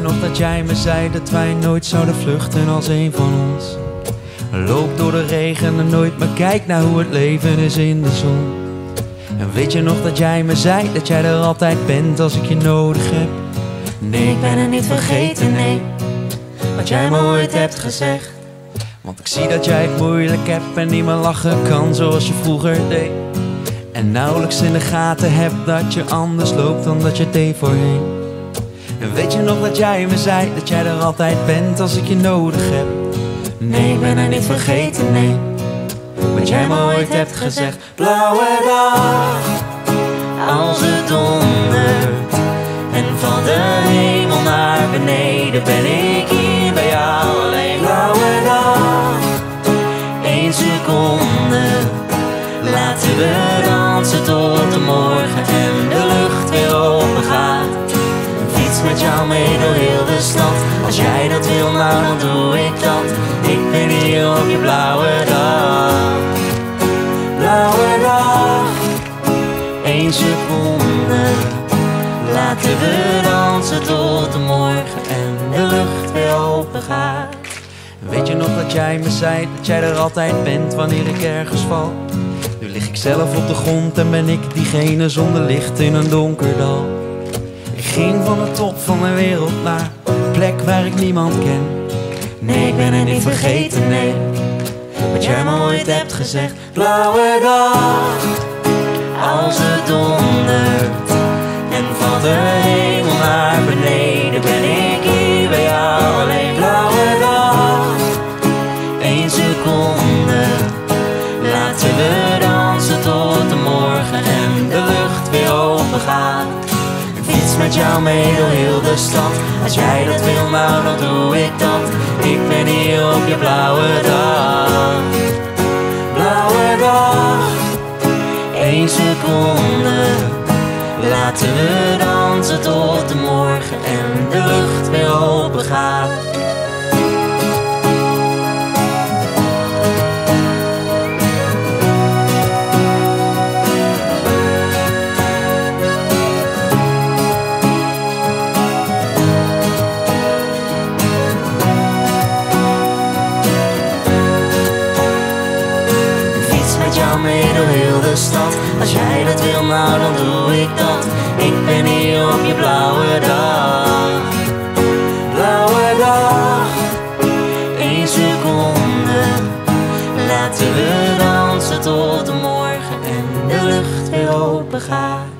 nog dat jij me zei dat wij nooit zouden vluchten als een van ons? Loop door de regen en nooit meer kijk naar hoe het leven is in de zon. En weet je nog dat jij me zei dat jij er altijd bent als ik je nodig heb? Nee, ik ben er niet vergeten, nee, wat jij me ooit hebt gezegd. Want ik zie dat jij het moeilijk hebt en niet meer lachen kan zoals je vroeger deed. En nauwelijks in de gaten hebt dat je anders loopt dan dat je deed voorheen. En weet je nog dat jij me zei dat jij er altijd bent als ik je nodig heb? Nee, ik ben er niet vergeten, nee, wat jij me ooit hebt gezegd. Blauwe dag, als het dondert en van de hemel naar beneden, ben ik hier bij jou alleen. Blauwe dag, 1 seconde, laten we dansen tot de morgen en de lucht weer open gaat. Fiets met jou mee door heel de stad, als jij dat wil, nou dan doe ik dat. Ik ben hier op je blauwe dag. Blauwe dag, 1 seconde, laten we dansen tot de morgen en de lucht weer open gaat. Weet je nog dat jij me zei dat jij er altijd bent wanneer ik ergens val? Nu lig ik zelf op de grond en ben ik diegene zonder licht in een donker dal. Ik ging van de top van de wereld naar een plek waar ik niemand ken. Nee, ik ben er niet vergeten, nee, wat jij me ooit hebt gezegd. Blauwe dag, als het dondert en van de hemel naar beneden, ben ik hier bij jou alleen. Blauwe dag, 1 seconde, laten we dansen tot de morgen en de lucht weer open gaat. Fiets met jou mee door heel de stad, als jij dat wil, nou dan doe ik dat. Ik ben hier op je blauwe dag. Blauwe dag, 1 seconde, laten we dansen tot de morgen en de lucht weer open gaat. Mee door heel de stad, als jij dat wil, nou dan doe ik dat. Ik ben hier op je blauwe dag. Blauwe dag, 1 seconde, laten we dansen tot de morgen en de lucht weer open gaat.